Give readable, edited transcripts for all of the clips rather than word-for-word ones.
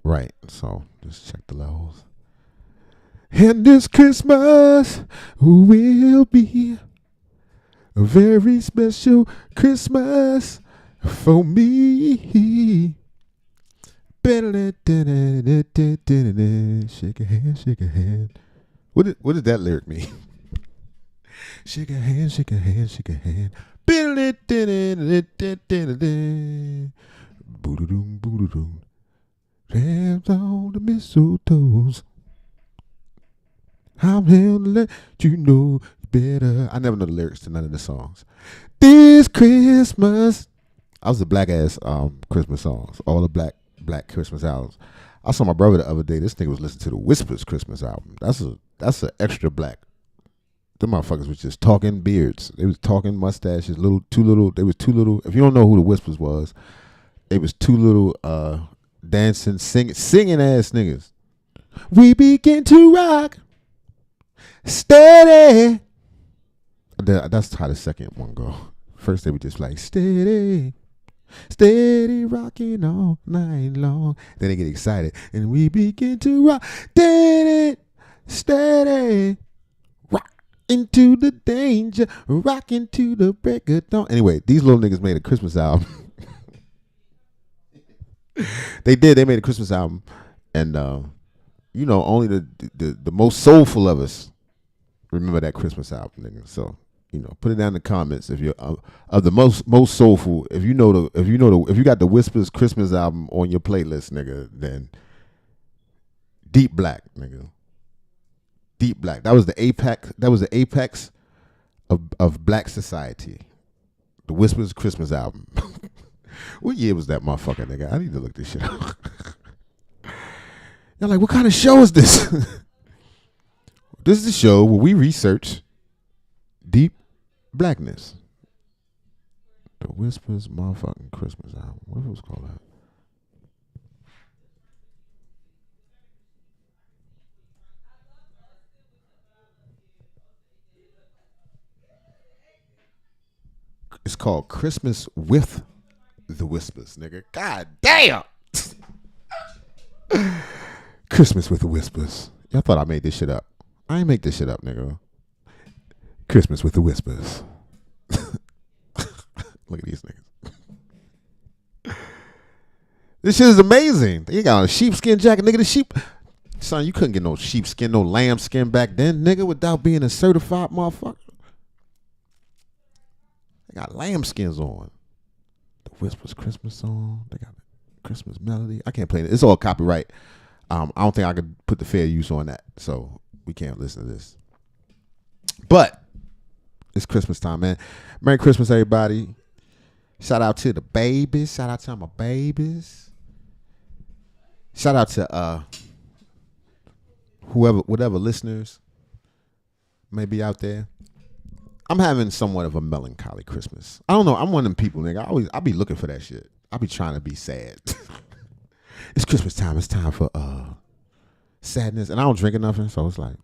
right. So just check the levels. And this Christmas will be a very special Christmas for me. Shake a hand, shake a hand. What did that lyric mean? Shake a hand, shake a hand, shake a hand. Boo-doo-doom, boo-doo-doom. Hands on the mistletoes. I'm here to let you know better. I never know the lyrics to none of the songs. This Christmas. I was a black ass Christmas songs. All the black Christmas albums. I saw my brother the other day. This nigga was listening to the Whispers Christmas album. That's a extra black. Them motherfuckers was just talking beards. They was talking mustaches. They was two little. If you don't know who the Whispers was, it was two little dancing, singing ass niggas. We begin to rock. Steady. That's how the second one go. First they were just like steady, steady rocking all night long. Then they get excited and we begin to rock. Steady, steady, rock into the danger, rock into the break of dawn. Anyway, these little niggas made a Christmas album. They made a Christmas album, and only the most soulful of us remember that Christmas album, nigga. So, put it down in the comments if you're of the most soulful. If you got the Whispers Christmas album on your playlist, nigga, then Deep Black, nigga. Deep Black. That was the apex of black society. The Whispers Christmas album. What year was that motherfucker, nigga? I need to look this shit up. Y'all like, what kind of show is this? This is the show where we research deep blackness. The Whispers motherfucking Christmas album. What if it was called that? It's called Christmas with the Whispers, nigga. God damn. Christmas with the Whispers. Y'all thought I made this shit up. I ain't make this shit up, nigga. Christmas with the Whispers. Look at these niggas. This shit is amazing. They got a sheepskin jacket, nigga. The sheep. Son, you couldn't get no sheepskin, no lambskin back then, nigga, without being a certified motherfucker. They got lambskins on. The Whispers Christmas song. They got Christmas melody. I can't play it. It's all copyright. I don't think I could put the fair use on that. So we can't listen to this. But it's Christmas time, man. Merry Christmas, everybody. Shout out to the babies. Shout out to my babies. Shout out to whatever listeners may be out there. I'm having somewhat of a melancholy Christmas. I don't know. I'm one of them people, nigga. I be looking for that shit. I be trying to be sad. It's Christmas time. It's time for sadness. And I don't drink enough, so it's like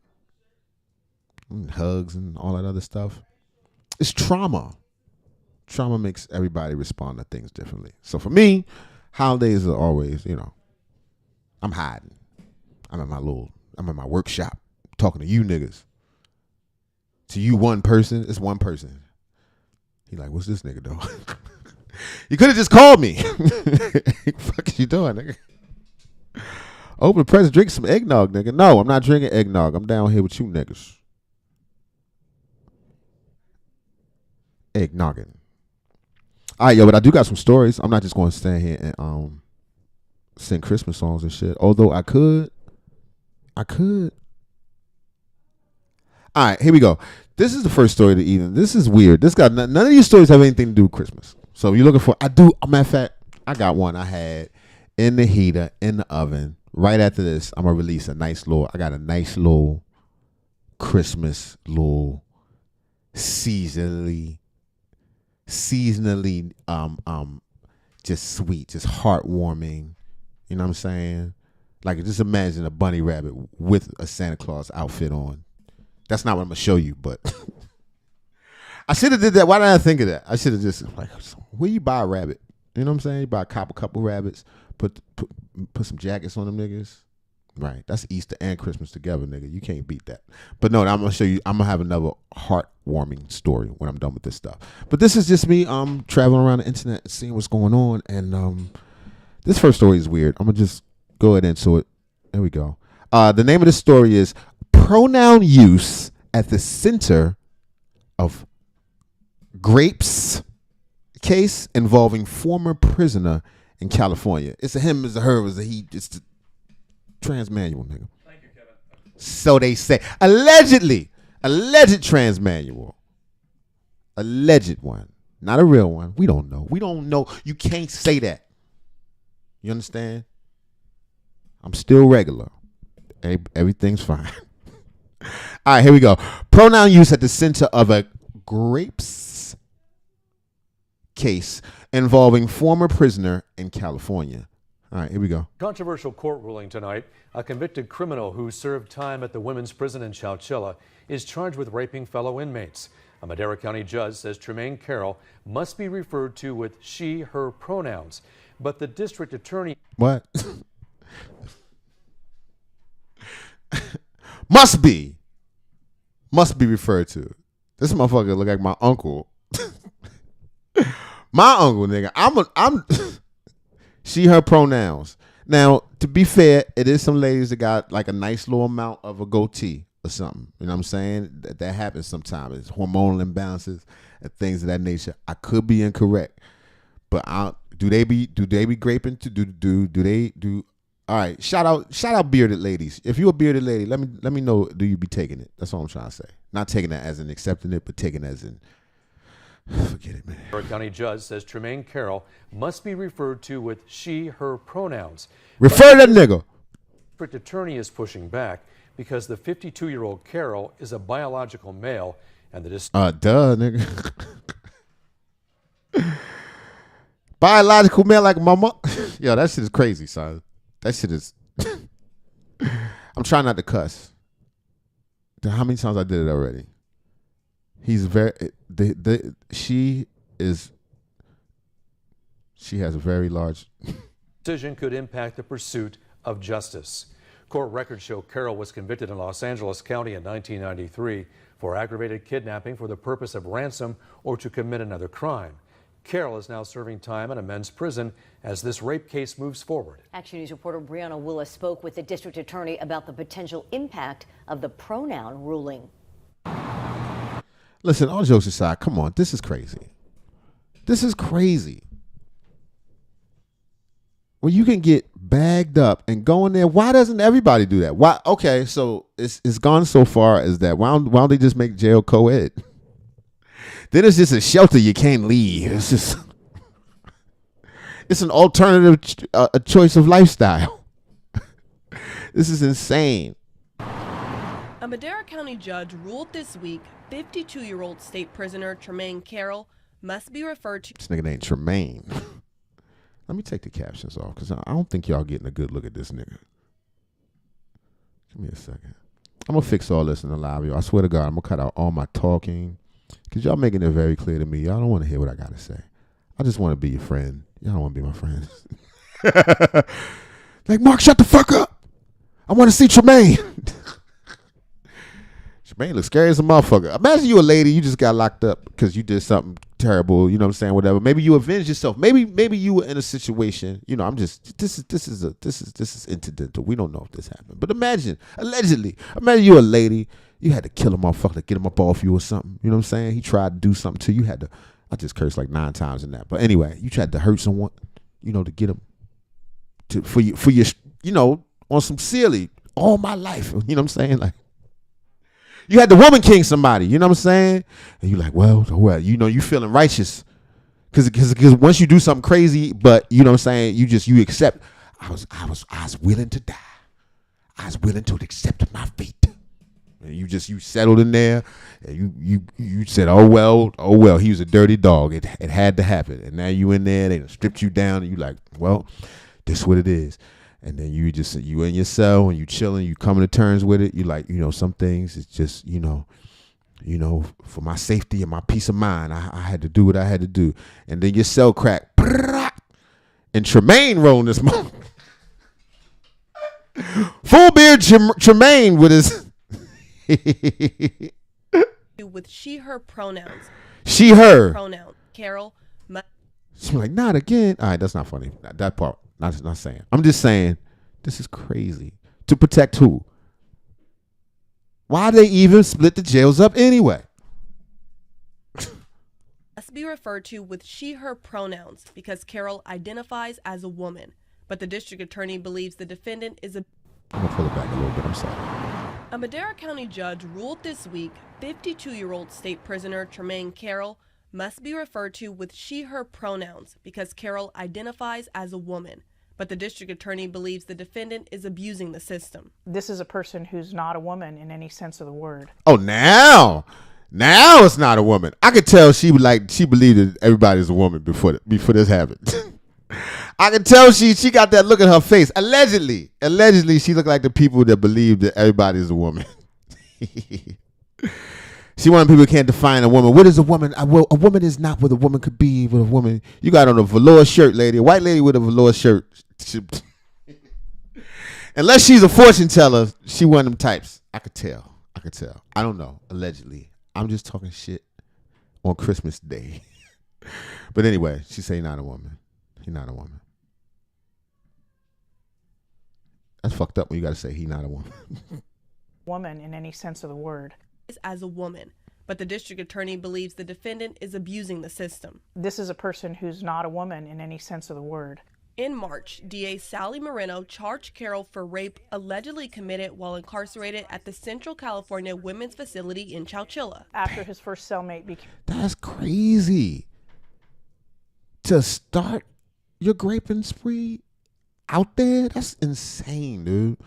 hugs and all that other stuff. It's trauma. Trauma makes everybody respond to things differently. So for me, holidays are always, I'm hiding. I'm in my workshop talking to you niggas. To you one person, it's one person. He like, what's this nigga doing? You could have just called me. Fuck is you doing, nigga? Open the present, drink some eggnog, nigga. No, I'm not drinking eggnog. I'm down here with you niggas. Eggnogging. All right, yo, but I do got some stories. I'm not just going to stand here and sing Christmas songs and shit. Although I could. All right, here we go. This is the first story of the evening. This is weird. None of these stories have anything to do with Christmas. So if you're looking for, matter of fact, I got one I had in the heater, in the oven. Right after this, I'm going to release I got a nice little Christmas, little seasonally, just sweet, just heartwarming. You know what I'm saying? Like, just imagine a bunny rabbit with a Santa Claus outfit on. That's not what I'm going to show you, but I should have did that. Why didn't I think of that? I should have just, like, where you buy a rabbit? You know what I'm saying? You buy a couple rabbits, put put some jackets on them niggas. Right, that's Easter and Christmas together, nigga. You can't beat that. But no, I'm gonna show you. I'm gonna have another heartwarming story when I'm done with this stuff. But this is just me traveling around the internet and seeing what's going on. And this first story is weird. I'm gonna just go ahead into it. There we go. The name of the story is "Pronoun Use at the Center of Grapes Case Involving Former Prisoner in California." It's a him, it's a her, it's a he. It's the trans manual, nigga. Thank you, Kevin. So they say. Allegedly. Alleged trans manual. Alleged one. Not a real one. We don't know. We don't know. You can't say that. You understand? I'm still regular. Everything's fine. All right, here we go. Pronoun use at the center of a grapes case involving former prisoner in California. All right, here we go. Controversial court ruling tonight. A convicted criminal who served time at the women's prison in Chowchilla is charged with raping fellow inmates. A Madera County judge says Tremaine Carroll must be referred to with she, her pronouns. But the district attorney... What? Must be referred to. This motherfucker look like my uncle. My uncle, nigga. I'm she, her pronouns. Now, to be fair, it is some ladies that got like a nice little amount of a goatee or something. You know what I'm saying? That happens sometimes. It's hormonal imbalances and things of that nature. I could be incorrect, but do they be graping to do they do? All right, shout out bearded ladies. If you're a bearded lady, let me know. Do you be taking it? That's all I'm trying to say. Not taking it as in accepting it, but taking it as in forget it, man. Our county judge says Tremaine Carroll must be referred to with she, her pronouns. Refer to that nigga. District attorney is pushing back because the 52-year-old Carroll is a biological male, and the duh, nigga. Biological male like mama. Yo, that shit is crazy, son. That shit is. I'm trying not to cuss. How many times I did it already? He's very. She has a very large. Decision could impact the pursuit of justice. Court records show Carroll was convicted in Los Angeles County in 1993 for aggravated kidnapping for the purpose of ransom or to commit another crime. Carroll is now serving time in a men's prison as this rape case moves forward. Action News reporter Brianna Willis spoke with the district attorney about the potential impact of the pronoun ruling. Listen, all jokes aside, come on, this is crazy. This is crazy. When you can get bagged up and go in there, why doesn't everybody do that? Why? Okay, so it's gone so far as that. Why don't they just make jail co-ed? Then it's just a shelter you can't leave. It's just, it's an alternative a choice of lifestyle. This is insane. A Madera County judge ruled this week 52-year-old state prisoner Tremaine Carroll must be referred to. This nigga named Tremaine. Let me take the captions off because I don't think y'all getting a good look at this nigga. Give me a second. I'm going to fix all this in the live, yo. I swear to God, I'm going to cut out all my talking because y'all making it very clear to me. Y'all don't want to hear what I got to say. I just want to be your friend. Y'all don't want to be my friends. Like, Mark, shut the fuck up. I want to see Tremaine. Tremaine looks scary as a motherfucker. Imagine you a lady, you just got locked up because you did something terrible, you know what I'm saying, whatever. Maybe you avenged yourself. Maybe you were in a situation, you know, I'm just this is incidental. We don't know if this happened. But allegedly, imagine you a lady, you had to kill a motherfucker to get him up off you or something. You know what I'm saying? He tried to do something to you. You had to, I just cursed like 9 times in that. But anyway, you tried to hurt someone, you know, to get him for your you know, on some silly all my life. You know what I'm saying? Like, you had the woman king somebody, you know what I'm saying? And you like, well, you know, you feeling righteous. Cause once you do something crazy, but you know what I'm saying, you accept, I was willing to die. I was willing to accept my fate. And you settled in there and you said, oh well, he was a dirty dog. It had to happen. And now you in there, they stripped you down and you like, well, this is what it is. And then you in your cell and you chilling, you coming to terms with it. You like, you know, some things it's just, you know, for my safety and my peace of mind, I had to do what I had to do. And then your cell crack, and Tremaine rolling this moment. Full beard Tremaine with his with she/her pronouns. she her. Pronoun. Carol. She's like, not again. All right, that's not funny. That part, not saying. I'm just saying, this is crazy. To protect who? Why they even split the jails up anyway? Must be referred to with she/her pronouns because Carol identifies as a woman. But the district attorney believes the defendant is a... I'm going to pull it back a little bit. I'm sorry. A Madera County judge ruled this week 52-year-old state prisoner Tremaine Carroll must be referred to with she/her pronouns because Carol identifies as a woman. But the district attorney believes the defendant is abusing the system. This is a person who's not a woman in any sense of the word. Oh, now it's not a woman. I could tell she believed that everybody's a woman before this happened. I can tell she got that look in her face. Allegedly, she looked like the people that believe that everybody's a woman. She one of the people who can't define a woman. What is a woman? A woman is not what a woman could be. What a woman, you got on a velour shirt, lady. A white lady with a velour shirt. Unless she's a fortune teller, she one of them types. I could tell. I don't know. Allegedly, I'm just talking shit on Christmas Day. But anyway, she say not a woman. He's not a woman. That's fucked up when you got to say he not a woman. Woman in any sense of the word. As a woman, but the district attorney believes the defendant is abusing the system. This is a person who's not a woman in any sense of the word. In March, DA Sally Moreno charged Carroll for rape allegedly committed while incarcerated at the Central California Women's Facility in Chowchilla. After his first cellmate became... That's crazy. To start your graping spree out there, that's insane, dude.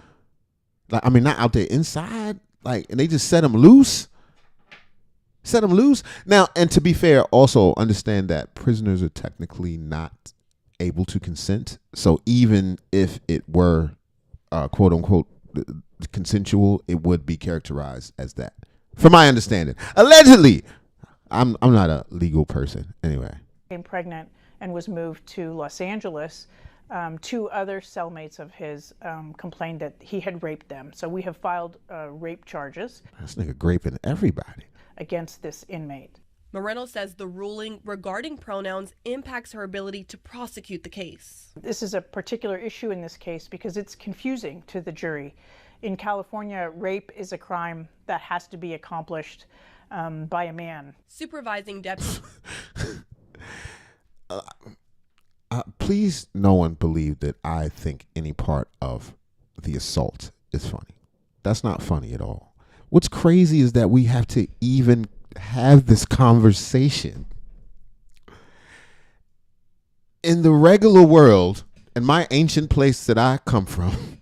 Like, I mean, not out there, inside. Like, and they just set him loose. Now, and to be fair, also understand that prisoners are technically not able to consent. So even if it were, quote unquote, consensual, it would be characterized as that. From my understanding, allegedly. I'm not a legal person anyway. Became pregnant and was moved to Los Angeles. Two other cellmates of his complained that he had raped them. So we have filed rape charges. This nigga graping everybody. Against this inmate. Moreno says the ruling regarding pronouns impacts her ability to prosecute the case. This is a particular issue in this case because it's confusing to the jury. In California, rape is a crime that has to be accomplished by a man. Supervising deputy. Please, no one believe that I think any part of the assault is funny. That's not funny at all. What's crazy is that we have to even have this conversation. In the regular world, in my ancient place that I come from,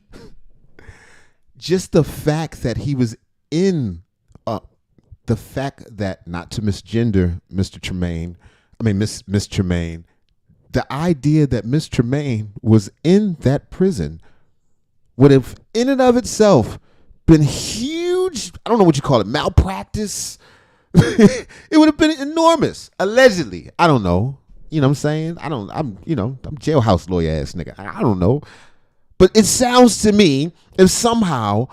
just the fact that he was in, the fact that, not to misgender Mr. Tremaine, Miss Tremaine, the idea that Miss Tremaine was in that prison would have, in and of itself, been huge. I don't know what you call it, malpractice. It would have been enormous. Allegedly, I don't know. You know what I'm saying? I'm jailhouse lawyer ass nigga. I don't know, but it sounds to me if somehow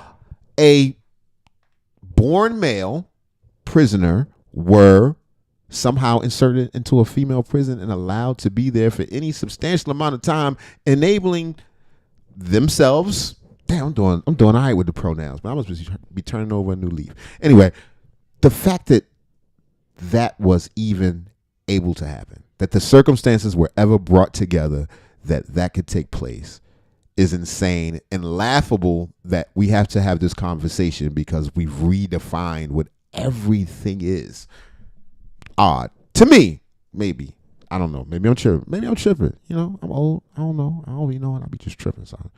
a born male prisoner were somehow inserted into a female prison and allowed to be there for any substantial amount of time, enabling themselves. Damn, I'm doing all right with the pronouns, but I must be turning over a new leaf. Anyway, the fact that was even able to happen, that the circumstances were ever brought together that could take place, is insane and laughable. That we have to have this conversation because we've redefined what everything is. Odd to me, maybe. I don't know. Maybe I'm tripping. You know, I'm old. I don't know. I'll be just tripping. Son.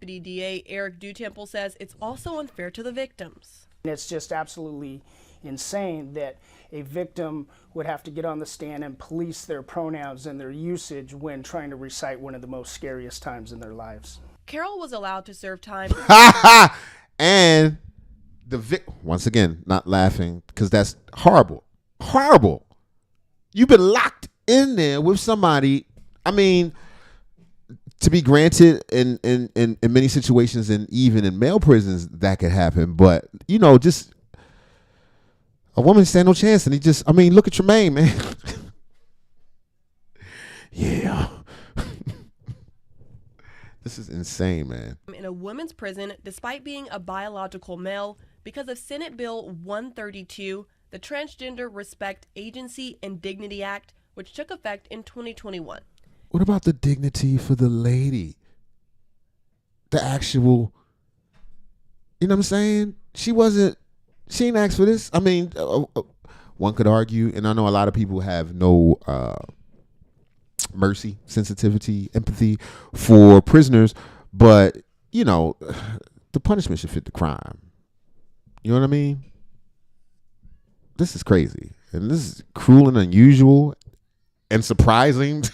DA Eric Dutemple says it's also unfair to the victims. It's just absolutely insane that a victim would have to get on the stand and police their pronouns and their usage when trying to recite one of the most scariest times in their lives. Carroll was allowed to serve time. And once again, not laughing because that's horrible. Horrible. You've been locked in there with somebody. I mean, to be granted in many situations, and even in male prisons that could happen. But just a woman stand no chance, and look at Tremaine, man. Yeah. This is insane, man. In a women's prison, despite being a biological male, because of Senate Bill 132, the Transgender Respect Agency and Dignity Act, which took effect in 2021. What about the dignity for the lady? The actual, you know what I'm saying? She ain't asked for this. I mean, one could argue, and I know a lot of people have no mercy, sensitivity, empathy for prisoners, but the punishment should fit the crime. You know what I mean? This is crazy, and this is cruel and unusual and surprising.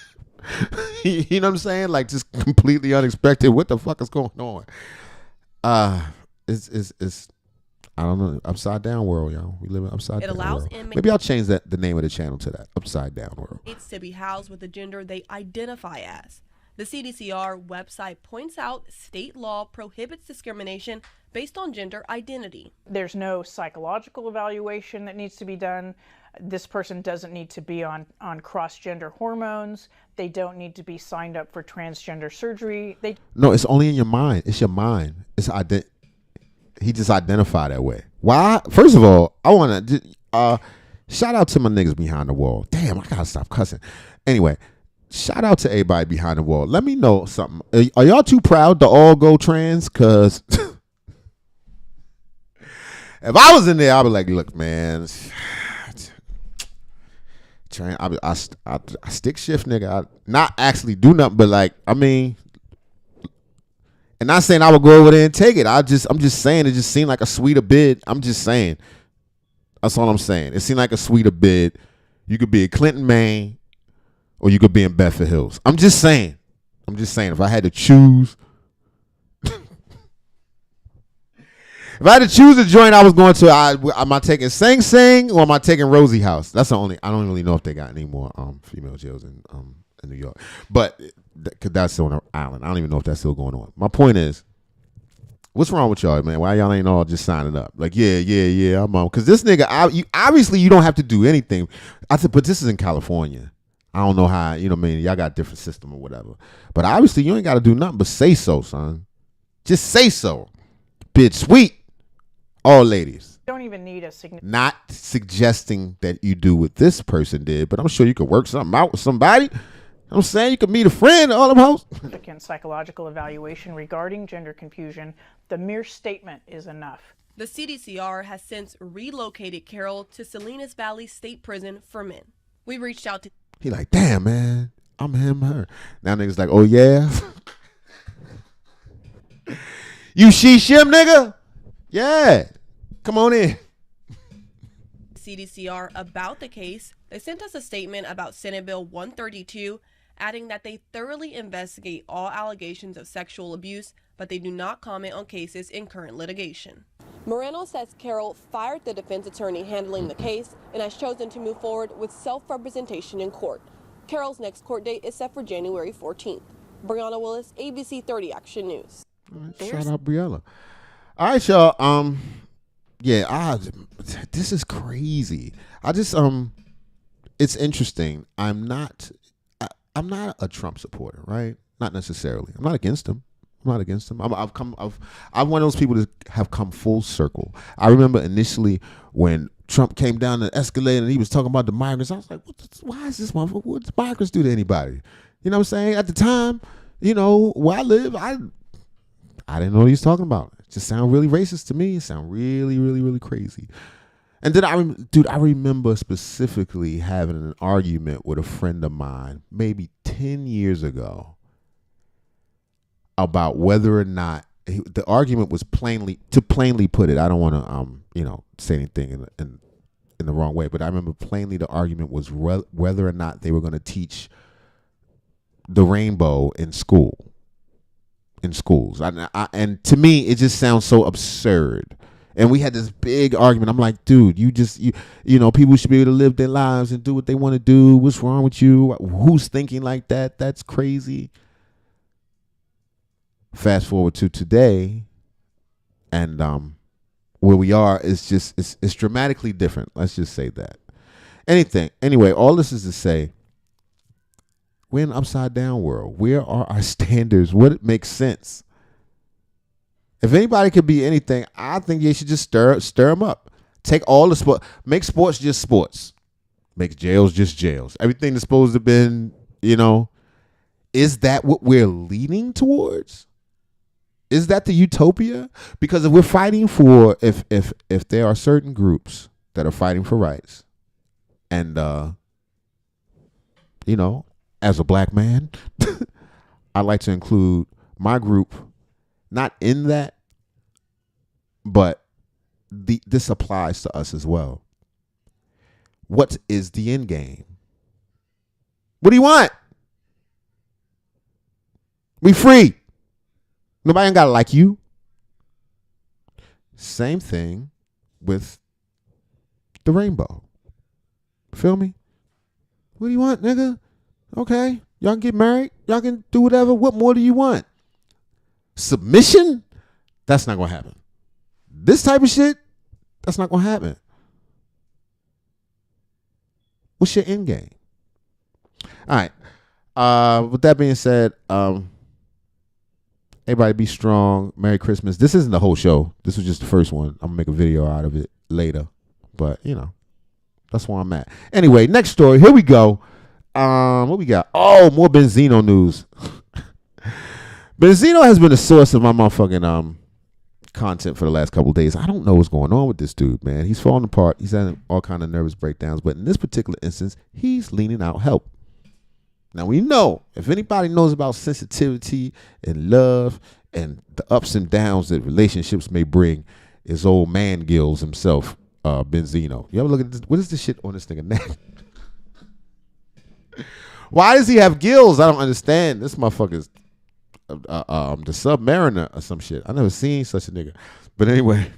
You know what I'm saying? Like, just completely unexpected. What the fuck is going on? It's I don't know, upside down world, y'all. We live in upside down world. Maybe I'll change the name of the channel to that, upside down world. It's to be housed with the gender they identify as. The CDCR website points out state law prohibits discrimination based on gender identity. There's no psychological evaluation that needs to be done. This person doesn't need to be on cross-gender hormones. They don't need to be signed up for transgender surgery. No, it's only in your mind. It's your mind. He just identified that way. Why? First of all, I want to shout out to my niggas behind the wall. Damn, I gotta stop cussing. Anyway, shout out to everybody behind the wall. Let me know something. Are y'all too proud to all go trans? Cause if I was in there, I'd be like, look, man, I stick shift, nigga. I not actually do nothing, but like, I mean. And not saying I would go over there and take it. I'm just saying it just seemed like a sweeter bid. I'm just saying. That's all I'm saying. It seemed like a sweeter bid. You could be in Clinton, Maine, or you could be in Bedford Hills. I'm just saying. If I had to choose. If I had to choose a joint I was going to, am I taking Sing Sing or am I taking Rosie House? That's the only. I don't really know if they got any more female jails in New York. But that's on an island. I don't even know if that's still going on. My point is, what's wrong with y'all, man? Why y'all ain't all just signing up? Like, yeah, I'm on. Because this nigga, obviously you don't have to do anything. I said, but this is in California. I don't know how, you know what I mean? Y'all got a different system or whatever. But obviously you ain't got to do nothing but say so, son. Just say so. Bitch, sweet. All ladies. Don't even need a significant. Not suggesting that you do what this person did, but I'm sure you could work something out with somebody. I'm saying you could meet a friend, all them hoes. Psychological evaluation regarding gender confusion. The mere statement is enough. The CDCR has since relocated Carroll to Salinas Valley State Prison for men. We reached out to. He like, damn, man, I'm him, her. Now niggas like, oh yeah. You shim, nigga? Yeah. Come on in. CDCR about the case. They sent us a statement about Senate Bill 132, adding that they thoroughly investigate all allegations of sexual abuse, but they do not comment on cases in current litigation. Moreno says Carroll fired the defense attorney handling the case and has chosen to move forward with self-representation in court. Carroll's next court date is set for January 14th. Brianna Willis, ABC 30 Action News. Right, shout out Briella. All right, y'all. This is crazy. It's interesting. I'm not a Trump supporter, right? Not necessarily. I'm not against him. I'm one of those people that have come full circle. I remember initially when Trump came down the escalator and he was talking about the migrants. I was like, why is this motherfucker? What does migrants do to anybody? You know what I'm saying? At the time, where I live, I didn't know what he was talking about. It just sounded really racist to me. It sounded really, really, really crazy. And then I remember specifically having an argument with a friend of mine maybe 10 years ago about whether or not the argument was plainly put it. I don't want to say anything in the wrong way, but I remember plainly the argument was whether or not they were going to teach the rainbow in schools. And to me, it just sounds so absurd. And we had this big argument. I'm like, dude, people should be able to live their lives and do what they want to do. What's wrong with you? Who's thinking like that? That's crazy. fast forward to today, and where we are is just it's dramatically different. Let's just say that. Anyway, all this is to say, we're in an upside down world. Where are our standards? What makes sense? If anybody could be anything, I think you should just stir them up. Take all the sport, make sports just sports, make jails just jails. Everything that's supposed to have been, is that what we're leaning towards? Is that the utopia? Because if we're fighting for, if there are certain groups that are fighting for rights, and as a black man, I'd like to include my group, not in that, but this applies to us as well. What is the end game? What do you want? We free. Nobody ain't gotta like you. Same thing with the rainbow. Feel me? What do you want, nigga? Okay, y'all can get married. Y'all can do whatever. What more do you want? Submission? That's not gonna happen. This type of shit, that's not gonna happen. What's your end game? All right. With that being said, everybody be strong. Merry Christmas. This isn't the whole show. This was just the first one. I'm gonna make a video out of it later. But that's where I'm at. Anyway, next story. Here we go. What we got? Oh, more Benzino news. Benzino has been a source of my motherfucking content for the last couple of days. I don't know what's going on with this dude, man. He's falling apart. He's having all kind of nervous breakdowns. But in this particular instance, he's leaning out help. Now, we know, if anybody knows about sensitivity and love and the ups and downs that relationships may bring, is old man Gills himself, Benzino. You ever look at this? What is this shit on this nigga neck? Why does he have gills? I don't understand. This motherfucker's the Submariner or some shit. I never seen such a nigga. But anyway,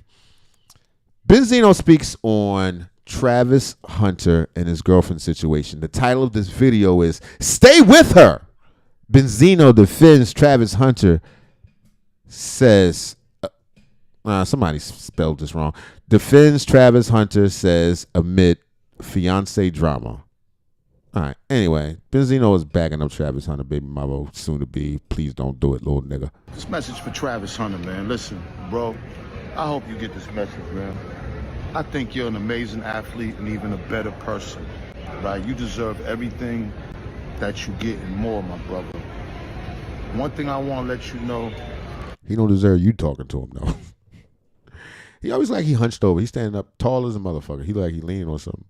Benzino speaks on Travis Hunter and his girlfriend situation. The title of this video is "Stay with Her." Benzino defends Travis Hunter, says somebody spelled this wrong. Defends Travis Hunter, says amid fiance drama. All right. Anyway, Benzino is backing up Travis Hunter, baby mother, soon to be. Please don't do it, little nigga. This message for Travis Hunter, man. Listen, bro, I hope you get this message, man. I think you're an amazing athlete and even a better person, right? You deserve everything that you get and more, my brother. One thing I want to let you know. He don't deserve you talking to him, though. He always like he hunched over. He's standing up tall as a motherfucker. He like he leaning on something.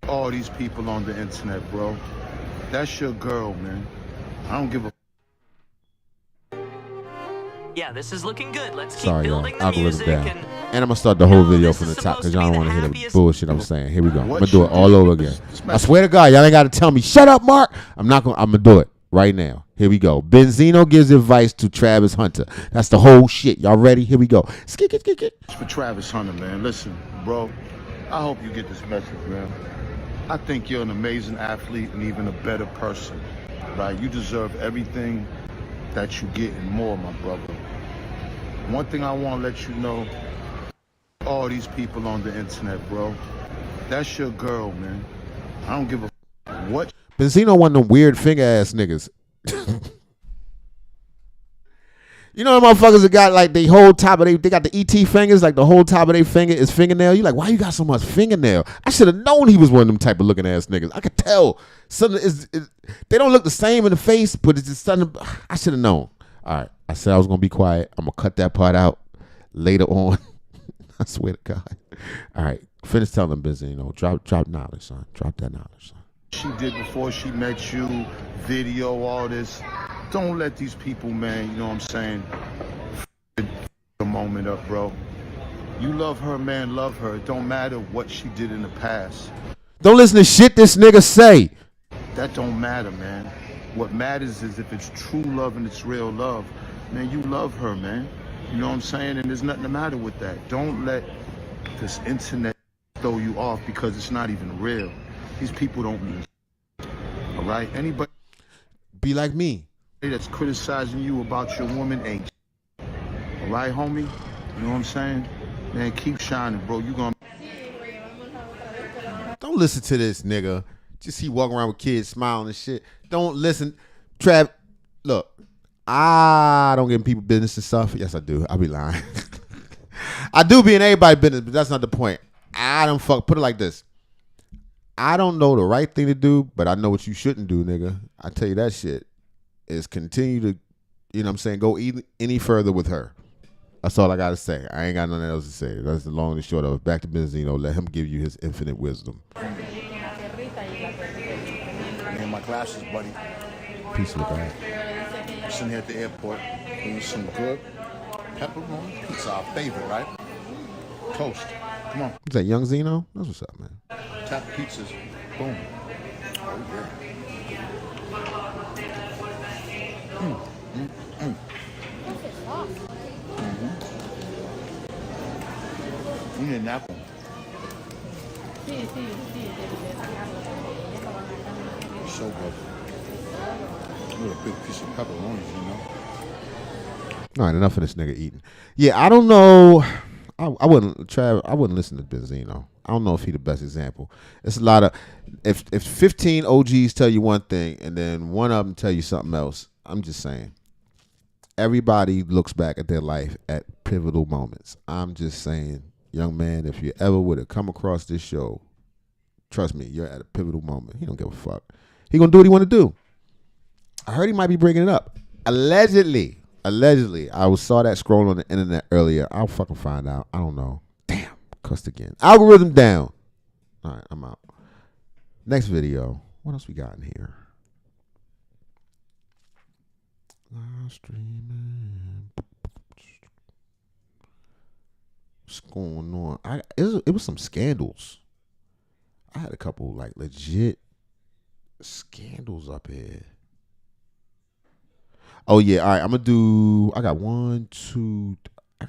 All these people on the internet, bro. That's your girl, man. I don't give a. Yeah, this is looking good. Let's keep Sorry, building y'all. the Algorithm music. down. And I'm gonna start the whole video this from the is top because supposed to y'all be don't the want to hear the happiest- bullshit I'm saying. Here we go. I'm What gonna do you it all did over with again. this I message- swear to God, y'all ain't gotta tell me, shut up, Mark. I'm gonna do it right now. Here we go. Benzino gives advice to Travis Hunter. That's the whole shit. Y'all ready? Here we go. Skik it, skik it. For Travis Hunter, man. Listen, bro, I hope you get this message, man. I think you're an amazing athlete and even a better person, right? You deserve everything that you get and more, my brother. One thing I want to let you know, all these people on the internet, bro, that's your girl, man. I don't give a what. Benzino one of them weird finger ass niggas. You know the motherfuckers that got like the whole top of they got the ET fingers, like the whole top of their finger is fingernail. You like, why you got so much fingernail? I should have known he was one of them type of looking ass niggas. I could tell. Something they don't look the same in the face, but it's just something I should have known. All right, I said I was gonna be quiet. I'm gonna cut that part out later on. I swear to God. All right, finish telling them, Benzino. Drop knowledge, son. Drop that knowledge, son. She did before she met you, video, all this. Don't let these people, man, you know what I'm saying, the moment up, bro. You love her, man, love her. It don't matter what she did in the past. Don't listen to shit this nigga say. That don't matter, man. What matters is if it's true love and it's real love, man, you love her, man. You know what I'm saying? And there's nothing the matter with that. Don't let this internet throw you off because it's not even real. These people don't mean all right? Anybody Be like me. that's criticizing you about your woman ain't Right, homie? You know what I'm saying? Man, keep shining, bro. You gonna... Don't listen to this nigga. Just he walking around with kids smiling and shit. Don't listen. Trav, look, I don't get in people business and stuff. Yes, I do. I be lying. I do be in everybody's business, but that's not the point. I don't put it like this. I don't know the right thing to do, but I know what you shouldn't do, nigga. I tell you that shit is continue to, you know what I'm saying, go any further with her. That's all I got to say. I ain't got nothing else to say. That's the long and short of it. Back to Benzino. Let him give you his infinite wisdom. Man, my glasses, buddy. Peace with that. I'm sitting here at the airport eating some good pepperoni pizza, our favorite, right? Toast. Come on. Is that Young Zeno? That's what's up, man. Tap pizzas. Boom. Oh, yeah. You need that one. So good. What a big piece of pepperoni, you know? All right, enough of this nigga eating. Yeah, I don't know. I wouldn't listen to Benzino. I don't know if he the best example. It's a lot of if 15 OGs tell you one thing and then one of them tell you something else. I'm just saying. Everybody looks back at their life at pivotal moments. I'm just saying, young man, if you ever would have come across this show, trust me, you're at a pivotal moment. He don't give a fuck. He gonna do what he want to do. I heard he might be bringing it up. Allegedly. I saw that scrolling on the internet earlier. I'll fucking find out. I don't know. Damn, cussed again. Algorithm down. All right, I'm out. Next video. What else we got in here? Live streaming. What's going on? It was some scandals. I had a couple like legit scandals up here. Oh yeah, all right. I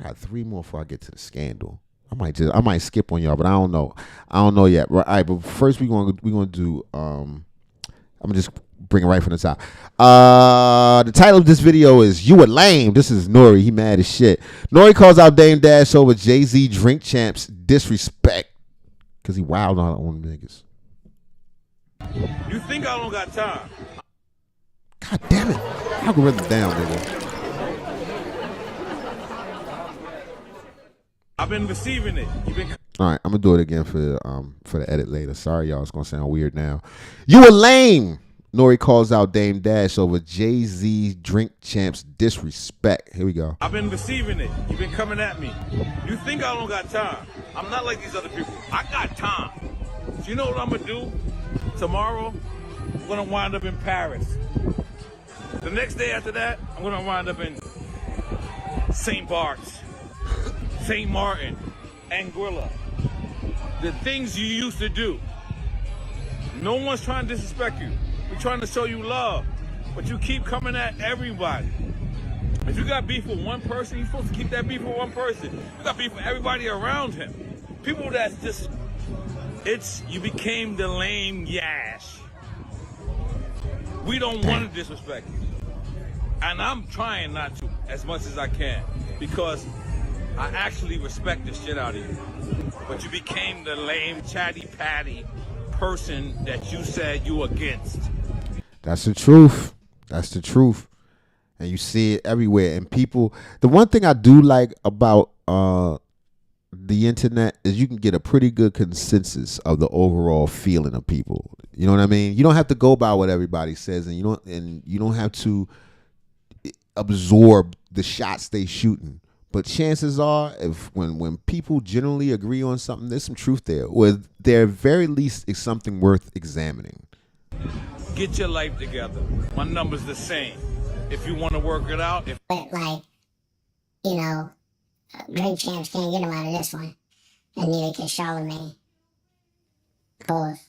got 3 more before I get to the scandal. I might skip on y'all, but I don't know. I don't know yet. All right, but first we're gonna do. I'm gonna just bring it right from the top. The title of this video is "You a Lame." This is Nore. He mad as shit. Nore calls out Dame Dash over Jay-Z Drink Champs disrespect because he wild on niggas. You think I don't got time? God damn it. Algorithm down, nigga. I've been receiving it. All right, I'm gonna do it again for the edit later. Sorry, y'all. It's gonna sound weird now. You a lame. Nore calls out Dame Dash over Jay-Z Drink Champs disrespect. Here we go. I've been receiving it. You've been coming at me. You think I don't got time? I'm not like these other people. I got time. So you know what I'm gonna do? Tomorrow, I'm gonna wind up in Paris. The next day after that, I'm gonna wind up in St. Bart's, St. Martin, Anguilla. The things you used to do. No one's trying to disrespect you. We're trying to show you love, but you keep coming at everybody. If you got beef with one person, you're supposed to keep that beef with one person. You got beef with everybody around him. People that's just, you became the lame yash. We don't want to disrespect you. And I'm trying not to as much as I can because I actually respect the shit out of you. But you became the lame, chatty-patty person that you said you against. That's the truth. That's the truth. And you see it everywhere. And people, the one thing I do like about the internet is you can get a pretty good consensus of the overall feeling of people. You know what I mean? You don't have to go by what everybody says, and you don't have to absorb the shots they shooting. But chances are, when people generally agree on something, there's some truth there, or there at very least is something worth examining. Get your life together. My number's the same. If you want to work it out, But Drink Champs can't get him out of this one, and neither can Charlemagne. Pause.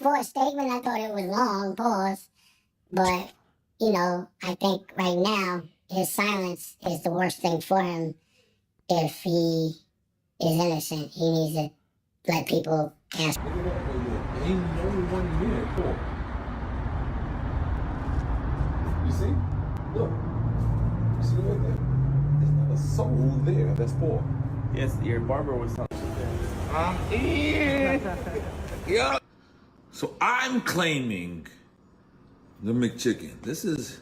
For a statement, I thought it was long. Pause. But I think right now his silence is the worst thing for him. If he is innocent, he needs to let people ask. Ain't no one here. Cool. You see? Look. You see right there? There's not a soul there. That's Paul. Yes, your barber was something. I'm in. Yeah. So I'm claiming the McChicken. This is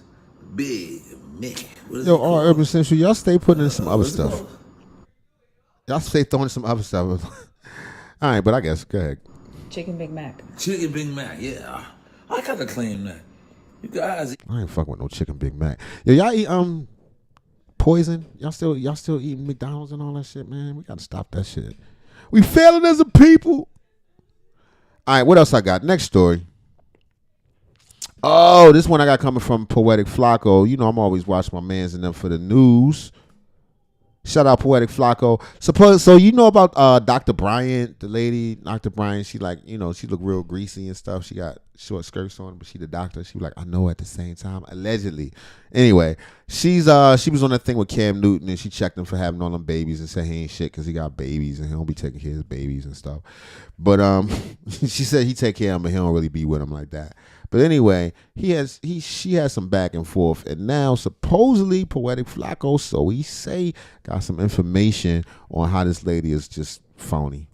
Big Mick. What is Yo, it all called? Urban Central, y'all stay putting in some other What's it stuff. called? Y'all stay throwing some other stuff. All right, but I guess, go ahead. Chicken Big Mac. Chicken Big Mac, yeah. I gotta claim that. You guys. I ain't fucking with no chicken Big Mac. Yo, y'all eat poison? Y'all still eating McDonald's and all that shit, man? We gotta stop that shit. We failing as a people. All right, what else I got? Next story. Oh, this one I got coming from Poetic Flacco. You know I'm always watching my mans and them for the news. Shout out Poetic Flacco. So you know about Dr. Bryant, the lady, Dr. Bryant, she like, you know, she look real greasy and stuff. She got short skirts on, but she the doctor. She was like, I know at the same time, allegedly. Anyway, she was on that thing with Cam Newton and she checked him for having all them babies and said he ain't shit because he got babies and he don't be taking care of his babies and stuff. But she said he take care of them, but he don't really be with them like that. But anyway, she has some back and forth, and now supposedly Poetic Flacco, so he say, got some information on how this lady is just phony,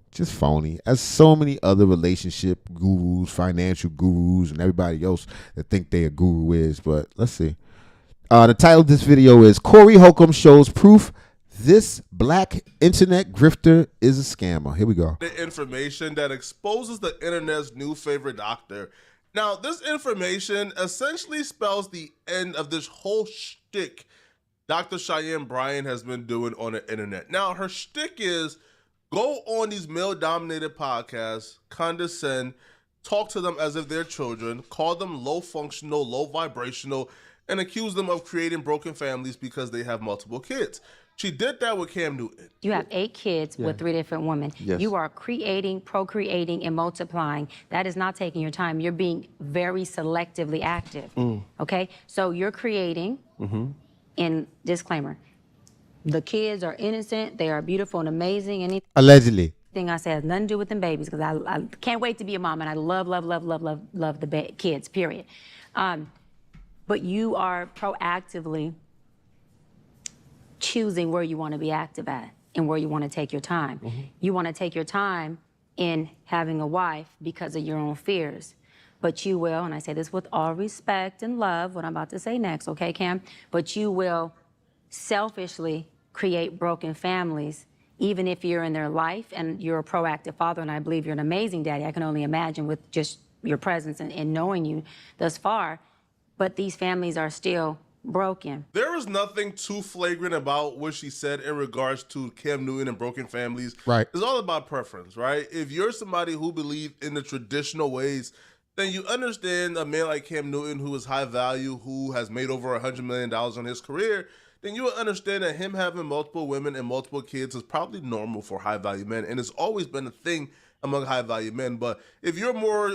as so many other relationship gurus, financial gurus, and everybody else that think they a guru is. But let's see. The title of this video is Corey Holcomb shows proof this black internet grifter is a scammer. Here we go. The information that exposes the internet's new favorite doctor. Now, this information essentially spells the end of this whole shtick Dr. Cheyenne Bryant has been doing on the internet. Now, her shtick is go on these male-dominated podcasts, condescend, talk to them as if they're children, call them low-functional, low-vibrational, and accuse them of creating broken families because they have multiple kids. She did that with Cam Newton. You have 8 kids with 3 different women. Yes. You are creating, procreating, and multiplying. That is not taking your time. You're being very selectively active. Okay? So you're creating, and disclaimer, the kids are innocent, they are beautiful and amazing. Anything Allegedly. I say has nothing to do with them babies because I can't wait to be a mom and I love the kids, period. But you are proactively choosing where you want to be active at and where you want to take your time. You want to take your time in having a wife because of your own fears. But you will, and I say this with all respect and love, what I'm about to say next, okay, Cam? But you will selfishly create broken families, even if you're in their life and you're a proactive father, and I believe you're an amazing daddy. I can only imagine with just your presence and knowing you thus far. But these families are still broken. There is nothing too flagrant about what she said in regards to Cam Newton and broken families. Right. It's all about preference, right? If you're somebody who believes in the traditional ways, then you understand a man like Cam Newton, who is high value, who has made over $100 million on his career, then you will understand that him having multiple women and multiple kids is probably normal for high value men. And it's always been a thing among high value men. But if you're more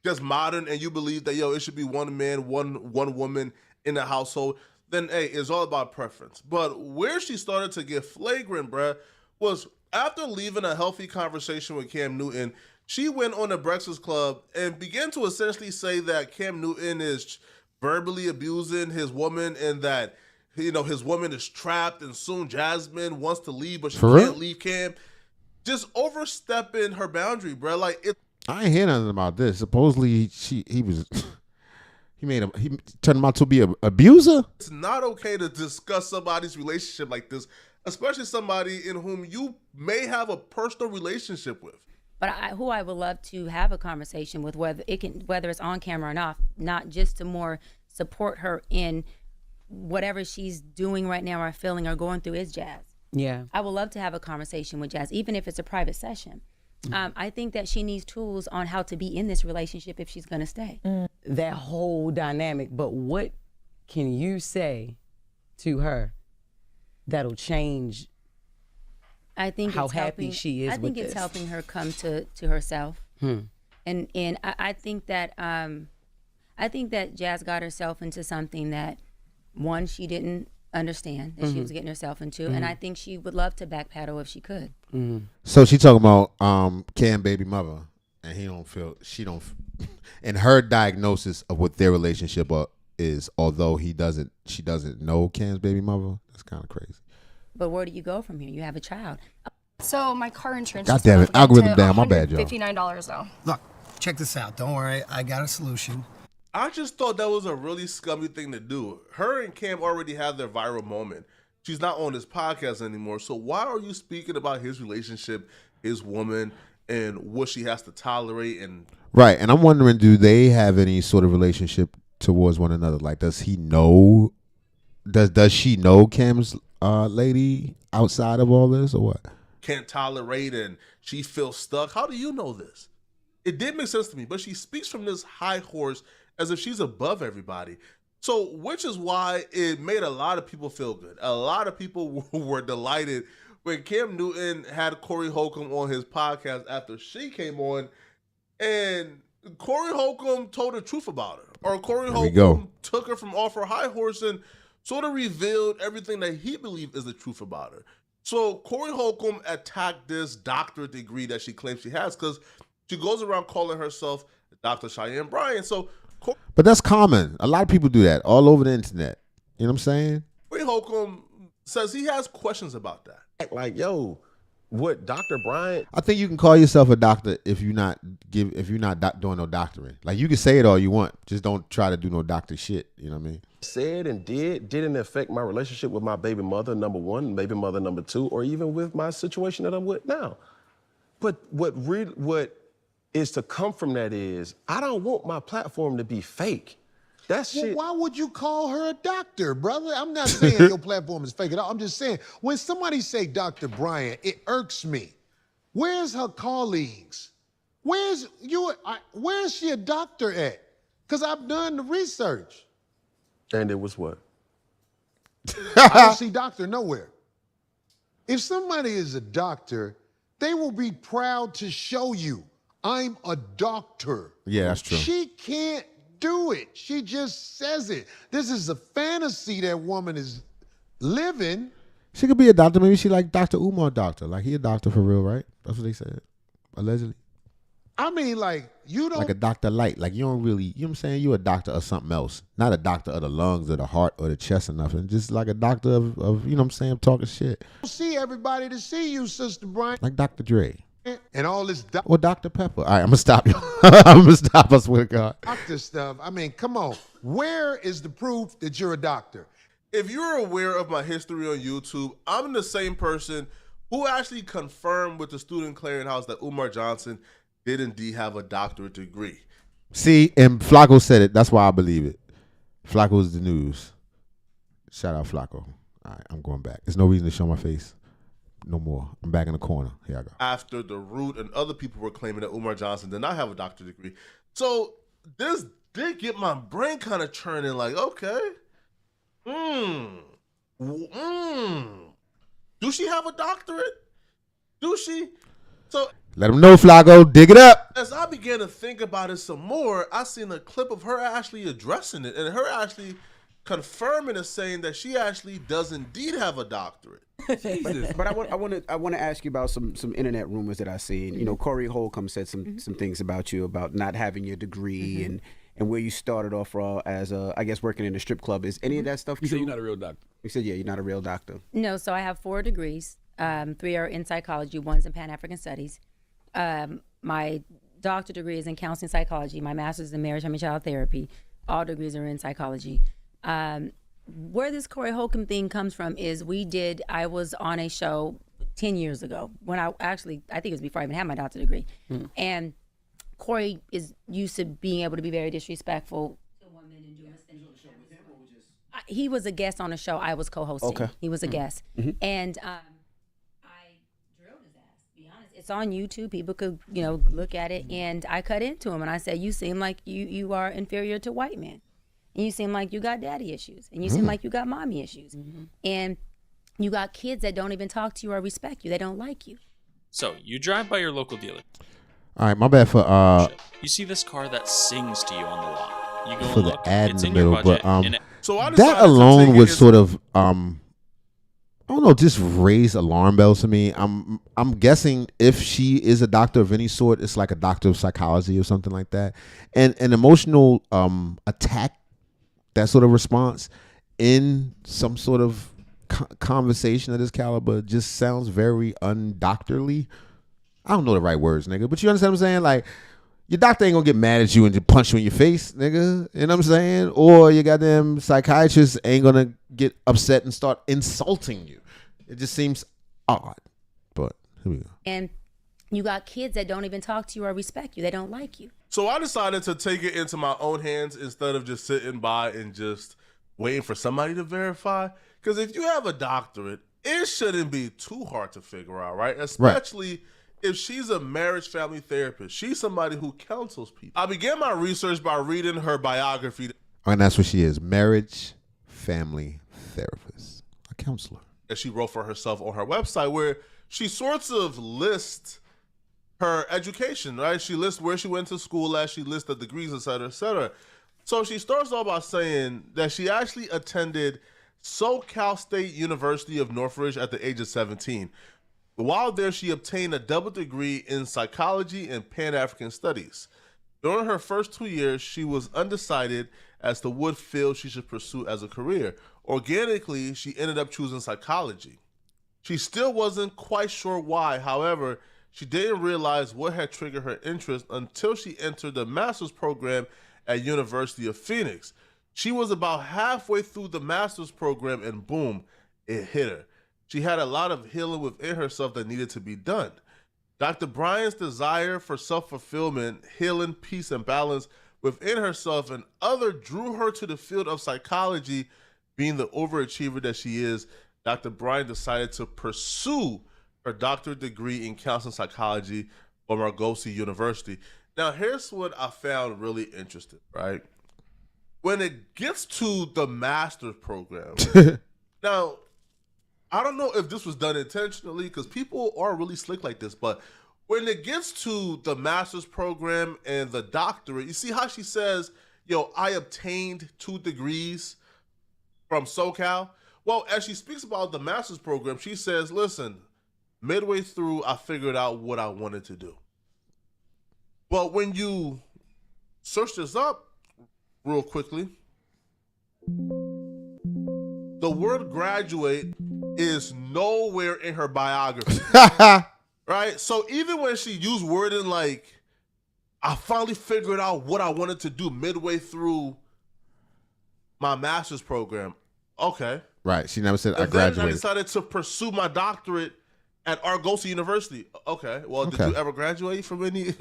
just modern and you believe that, it should be one man, one woman in the household, then hey, it's all about preference. But where she started to get flagrant, bruh, was after leaving a healthy conversation with Cam Newton, she went on the Breakfast Club and began to essentially say that Cam Newton is verbally abusing his woman and that, his woman is trapped and soon Jasmine wants to leave, but she can't leave Cam. Just overstepping her boundary, bruh. Like, I ain't hear nothing about this. Supposedly he turned him out to be an abuser. It's not okay to discuss somebody's relationship like this, especially somebody in whom you may have a personal relationship with. But who I would love to have a conversation with, whether it's on camera or not just to more support her in whatever she's doing right now or feeling or going through, is Jazz. Yeah. I would love to have a conversation with Jazz, even if it's a private session. I think that she needs tools on how to be in this relationship if she's going to stay. That whole dynamic, but what can you say to her that'll change I think how it's happy helping, she is I think with it's this? helping her come to herself. And I think that Jazz got herself into something that, one, she didn't understand that she was getting herself into, and I think she would love to backpedal if she could. So she talking about Cam baby mother, and she don't, and her diagnosis of what their relationship is, although she doesn't know Cam's baby mother. That's kind of crazy. But where do you go from here? You have a child. So my car insurance. God damn it, algorithm down. My bad, y'all. $59 though. Look, check this out. Don't worry, I got a solution. I just thought that was a really scummy thing to do. Her and Cam already have their viral moment. She's not on this podcast anymore. So why are you speaking about his relationship, his woman, and what she has to tolerate? And right, and I'm wondering, do they have any sort of relationship towards one another? Like, does he know? Does she know Cam's lady outside of all this, or what? Can't tolerate, and she feels stuck. How do you know this? It did make sense to me, but she speaks from this high horse as if she's above everybody. So, which is why it made a lot of people feel good. A lot of people were delighted when Cam Newton had Corey Holcomb on his podcast after she came on, and Corey Holcomb told the truth about her. Or Corey Holcomb took her from off her high horse and sort of revealed everything that he believed is the truth about her. So Corey Holcomb attacked this doctorate degree that she claims she has because she goes around calling herself Dr. Cheyenne Bryant. So, but that's common. A lot of people do that all over the internet. You know what I'm saying? Corey Holcomb says he has questions about that. Like, yo, what Dr. Bryant? I think you can call yourself a doctor if you're not doing no doctoring. Like, you can say it all you want, just don't try to do no doctor shit. You know what I mean? Said and didn't affect my relationship with my baby mother, number one, baby mother, number two, or even with my situation that I'm with now. But what is to come from that is, I don't want my platform to be fake. That's shit. Why would you call her a doctor, brother? I'm not saying your platform is fake at all. I'm just saying, when somebody say Dr. Bryant, it irks me. Where's her colleagues? Where's she a doctor at? Because I've done the research. And it was what? I don't see doctor nowhere. If somebody is a doctor, they will be proud to show you, I'm a doctor. Yeah, that's true. She can't do it. She just says it. This is a fantasy that woman is living. She could be a doctor. Maybe she like Dr. Umar doctor. Like, he a doctor for real, right? That's what they said. Allegedly. I mean, like, you don't... Like a doctor light. Like, you don't really... You know what I'm saying? You a doctor of something else. Not a doctor of the lungs or the heart or the chest or nothing. Just like a doctor of you know what I'm saying, talking shit. See everybody to see you, Sister Bryant. Like Dr. Dre. And all this... Or Dr. Pepper. All right, I'm going to stop you. I'm going to stop, I swear to God. Doctor stuff. I mean, come on. Where is the proof that you're a doctor? If you're aware of my history on YouTube, I'm the same person who actually confirmed with the student clearinghouse that Umar Johnson did indeed have a doctorate degree. See, and Flacco said it. That's why I believe it. Flacco's the news. Shout out Flacco. All right, I'm going back. There's no reason to show my face no more. I'm back in the corner. Here I go. After The Root and other people were claiming that Umar Johnson did not have a doctorate degree. So this did get my brain kind of churning like, okay. Do she have a doctorate? Do she? So let him know, Flacco. Dig it up. as I began to think about it some more, I seen a clip of her actually addressing it and her actually confirming and saying that she actually does indeed have a doctorate. But I want to ask you about some internet rumors that I've seen. You know, Corey Holcomb said some things about you about not having your degree and where you started off as I guess working in a strip club. Is any of that stuff true? You said you're not a real doctor. You said you're not a real doctor. No, so I have 4 degrees. 3 are in psychology, 1's in Pan-African Studies. My doctorate degree is in counseling psychology. My master's is in marriage, family, child therapy. All degrees are in psychology. Where this Corey Holcomb thing comes from is I was on a show 10 years ago when I think it was before I even had my doctorate degree. And Corey is used to being able to be very disrespectful to women and doing this thing. He was a guest on a show I was co-hosting. Okay. He was a guest. And I drilled his ass, to be honest. It's on YouTube. People could, look at it. And I cut into him and I said, you seem like you are inferior to white men. And you seem like you got daddy issues. And you seem like you got mommy issues. And you got kids that don't even talk to you or respect you. They don't like you. So you drive by your local dealer. All right, my bad for You see this car that sings to you on the lot. You go for and the look, ad it's in in the your middle, budget. but So I that decided to alone take would it sort of I don't know, just raise alarm bells to me. I'm guessing if she is a doctor of any sort, it's like a doctor of psychology or something like that. And an emotional attack, that sort of response in some sort of conversation of this caliber just sounds very undoctorly. I don't know the right words, nigga, but you understand what I'm saying? Like, your doctor ain't gonna get mad at you and just punch you in your face, nigga. You know what I'm saying? Or your goddamn psychiatrist ain't gonna get upset and start insulting you. It just seems odd. But here we go. And you got kids that don't even talk to you or respect you. They don't like you. So I decided to take it into my own hands instead of just sitting by and just waiting for somebody to verify. Because if you have a doctorate, it shouldn't be too hard to figure out, right? Especially if she's a marriage family therapist. She's somebody who counsels people. I began my research by reading her biography. And that's what she is. Marriage family therapist. A counselor. That she wrote for herself on her website, where she sorts of lists her education, right? She lists where she went to school at, she lists the degrees, et cetera, et cetera. So she starts off by saying that she actually attended SoCal State University of Northridge at the age of 17. While there, she obtained a double degree in psychology and Pan-African studies. During her first 2 years, she was undecided as to what field she should pursue as a career. Organically, she ended up choosing psychology. She still wasn't quite sure why. However, she didn't realize what had triggered her interest until she entered the master's program at University of Phoenix. She was about halfway through the master's program and boom, it hit her. She had a lot of healing within herself that needed to be done. Dr. Bryant's desire for self-fulfillment, healing, peace, and balance within herself and other drew her to the field of psychology. Being the overachiever that she is, Dr. Bryant decided to pursue her doctorate degree in counseling psychology from Argosy University. Now, here's what I found really interesting, right? When it gets to the master's program, now, I don't know if this was done intentionally because people are really slick like this, but when it gets to the master's program and the doctorate, you see how she says, yo, I obtained 2 degrees from SoCal? Well, as she speaks about the master's program, she says, listen, midway through, I figured out what I wanted to do. But when you search this up real quickly, the word graduate is nowhere in her biography. Right? So even when she used wording like, I finally figured out what I wanted to do midway through my master's program. Okay. Right. She never said And I graduated. Then I decided to pursue my doctorate at Argosy University. Okay. Well, did you ever graduate from any,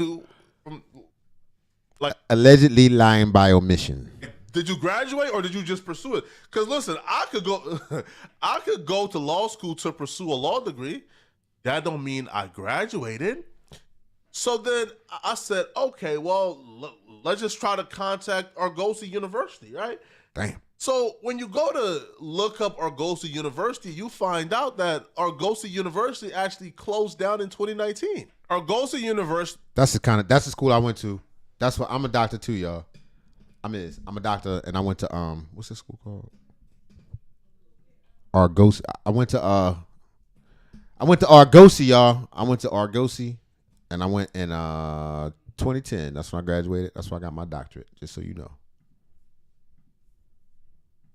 Allegedly lying by omission. Did you graduate or did you just pursue it? Because listen, I could go to law school to pursue a law degree. That don't mean I graduated. So then I said, okay, well, let's just try to contact Argosy University, right? Damn. So when you go to look up Argosy University, you find out that Argosy University actually closed down in 2019. Argosy University. That's the school I went to. That's what I'm a doctor too, y'all. I'm a doctor, and I went to what's this school called? Argosy. I went to Argosy, y'all. I went to Argosy, and I went in 2010. That's when I graduated. That's when I got my doctorate. Just so you know.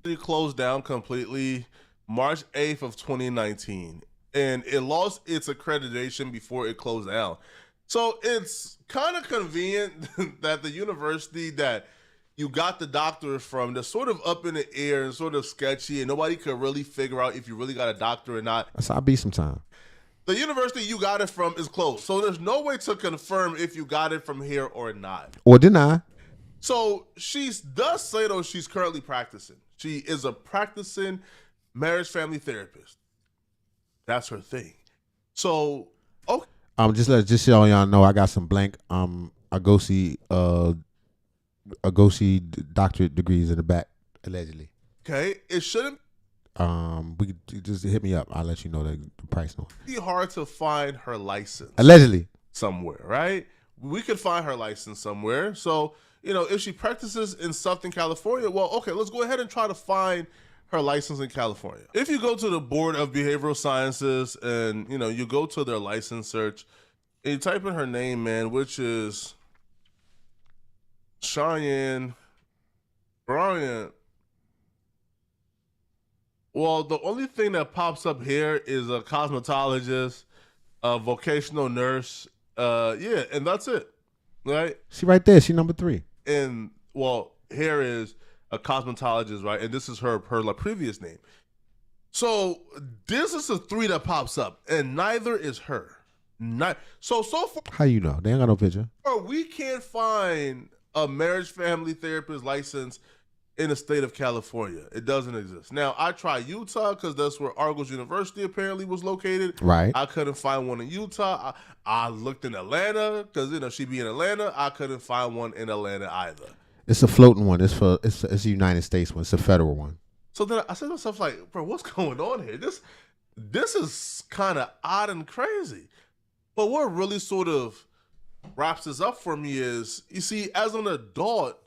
It closed down completely March 8th of 2019, and it lost its accreditation before it closed down. So it's kind of convenient that the university that you got the doctorate from, that's sort of up in the air and sort of sketchy, and nobody could really figure out if you really got a doctor or not. That's how I be sometimes. The university you got it from is closed, so there's no way to confirm if you got it from here or not. Or deny. So she does say, though, she's currently practicing. She is a practicing marriage family therapist. That's her thing. So, okay. Just so y'all know, I got some blank Argosy doctorate degrees in the back, allegedly. Okay, it shouldn't we just hit me up. I'll let you know the price. be hard to find her license. Allegedly. Somewhere, right? We could find her license somewhere. So, if she practices in Southern California, well, okay, let's go ahead and try to find her license in California. If you go to the Board of Behavioral Sciences and, you go to their license search and you type in her name, man, which is Cheyenne Bryant, Well, the only thing that pops up here is a cosmetologist, a vocational nurse. Yeah, and that's it, right? She right there. She number 3. And well, here is a cosmetologist, right? And this is her like, previous name. So this is a 3 that pops up, and neither is her. So far, How you know? They ain't got no picture. we can't find a marriage family therapist license in the state of California. It doesn't exist. Now, I tried Utah because that's where Argos University apparently was located. Right. I couldn't find one in Utah. I looked in Atlanta because she be in Atlanta. I couldn't find one in Atlanta either. It's a floating one. It's a United States one. It's a federal one. So then I said to myself, like, bro, what's going on here? This is kind of odd and crazy. But what really sort of wraps this up for me is, you see, as an adult,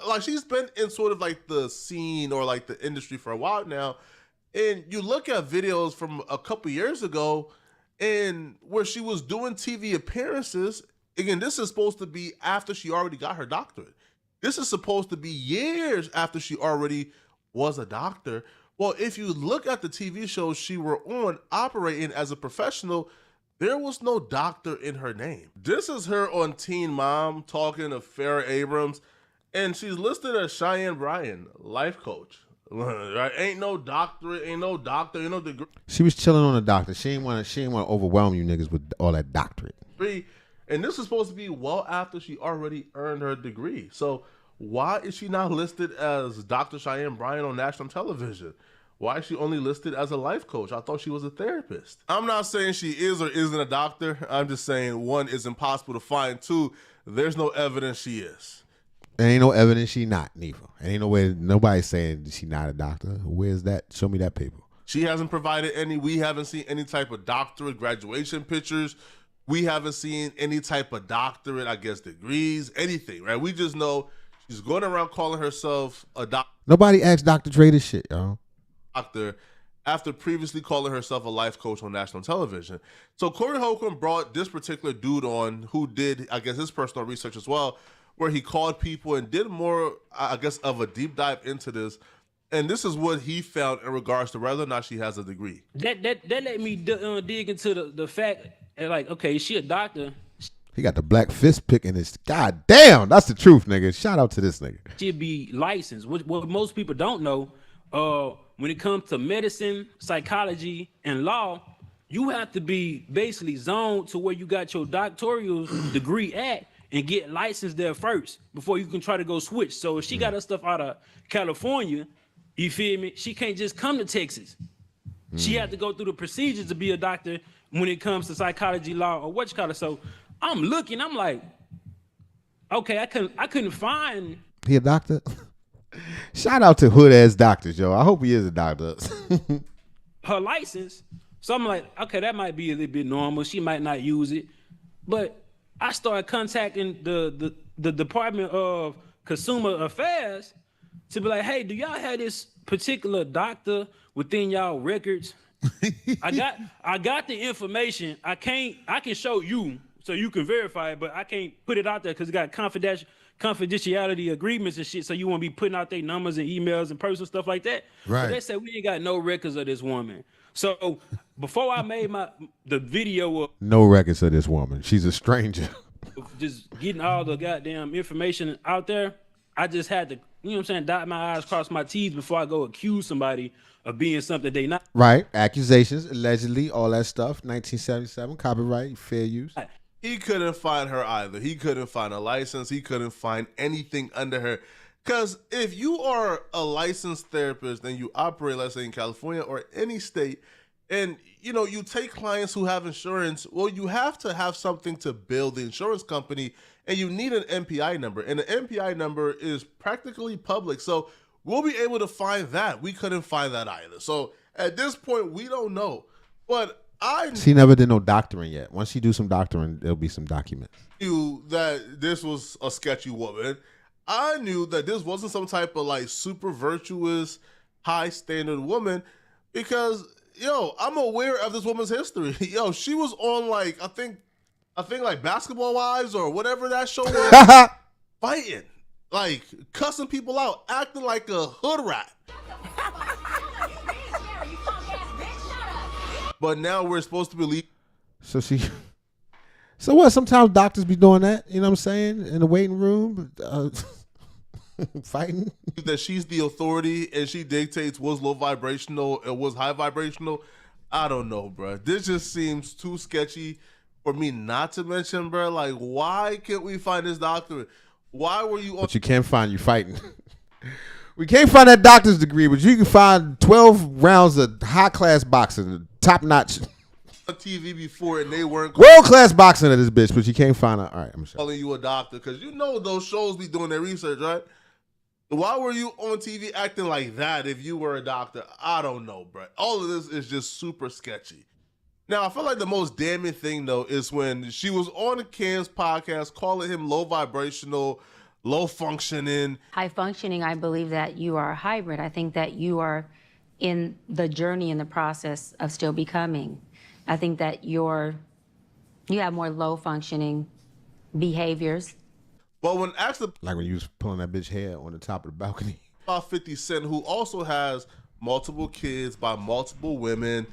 like she's been in sort of like the scene or like the industry for a while now, and you look at videos from a couple years ago and where she was doing TV appearances. Again, this is supposed to be after she already got her doctorate. This is supposed to be years after she already was a doctor. Well, if you look at the TV shows she were on operating as a professional, there was no doctor in her name. This is her on Teen Mom talking to Farrah Abrams, and she's listed as Cheyenne Bryant, life coach. Right? Ain't no doctorate, ain't no doctor, ain't no degree. She was chilling on a doctor. She ain't want to overwhelm you niggas with all that doctorate. And this is supposed to be well after she already earned her degree. So why is she not listed as Dr. Cheyenne Bryant on national television? Why is she only listed as a life coach? I thought she was a therapist. I'm not saying she is or isn't a doctor. I'm just saying, 1, it's impossible to find. 2, there's no evidence she is. There ain't no evidence she not, neither. Ain't no way, nobody's saying she not a doctor. Where's that? Show me that paper. She hasn't provided any. We haven't seen any type of doctorate graduation pictures. We haven't seen any type of doctorate, I guess, degrees, anything, right? We just know she's going around calling herself a doctor. Nobody asked Dr. Dre this shit, y'all. Doctor after previously calling herself a life coach on national television. So Corey Holcomb brought this particular dude on who did, I guess, his personal research as well, where he called people and did more, I guess, of a deep dive into this. And this is what he found in regards to whether or not she has a degree. That let me dig into the fact, like, okay, is she a doctor? He got the black fist pick in his. God damn, that's the truth, nigga. Shout out to this nigga. She'd be licensed. What most people don't know, when it comes to medicine, psychology, and law, you have to be basically zoned to where you got your doctoral degree at and get licensed there first before you can try to go switch. So if she got her stuff out of California, you feel me? She can't just come to Texas. She had to go through the procedures to be a doctor when it comes to psychology, law, or what you call it. So I'm looking, I'm like, okay, I couldn't find. He a doctor? Shout out to hood ass doctors, yo. I hope he is a doctor. Her license. So I'm like, okay, that might be a little bit normal. She might not use it. But I started contacting the Department of Consumer Affairs to be like, hey, do y'all have this particular doctor within y'all records? I got the information. I can show you so you can verify it, but I can't put it out there because it got confidentiality agreements and shit, so you won't be putting out their numbers and emails and personal stuff like that. Right. So they said we ain't got no records of this woman. So before I made the video of No records of this woman. She's a stranger. just getting all the goddamn information out there, I just had to, you know what I'm saying, dot my I's, cross my T's before I go accuse somebody of being something they not. Right. Accusations, allegedly, all that stuff. 1977, copyright, fair use. He couldn't find her either. He couldn't find a license. He couldn't find anything under her. Because if you are a licensed therapist and you operate, let's say in California or any state, and you take clients who have insurance, well, you have to have something to bill the insurance company, and you need an MPI number. And the MPI number is practically public. So we'll be able to find that. We couldn't find that either. So at this point, we don't know. But She never did no doctoring yet. Once she do some doctoring, there'll be some documents. Knew that this was a sketchy woman. I knew that this wasn't some type of like super virtuous, high standard woman because I'm aware of this woman's history. She was on like I think like Basketball Wives or whatever that show was, fighting, like cussing people out, acting like a hood rat. But now we're supposed to believe. So what? Sometimes doctors be doing that. You know what I'm saying? In the waiting room, fighting. That she's the authority and she dictates what's low vibrational and what's high vibrational. I don't know, bro. This just seems too sketchy for me not to mention, bro. Like, why can't we find this doctor? Why were you on? But you can't find you fighting. We can't find that doctor's degree, but you can find 12 rounds of high-class boxing, top-notch. On TV before and they weren't World-class boxing at this bitch, but you can't find her. All right, I'm sure. calling you a doctor because you know those shows be doing their research, right? Why were you on TV acting like that if you were a doctor? I don't know, bro. All of this is just super sketchy. Now, I feel like the most damning thing, though, is when she was on Cam's podcast calling him low vibrational, low functioning. High functioning, I believe that you are a hybrid. I think that you are in the journey, in the process of still becoming. I think that you have more low functioning behaviors. But when asked like when you was pulling that bitch hair on the top of the balcony. About 50 Cent, who also has multiple kids by multiple women,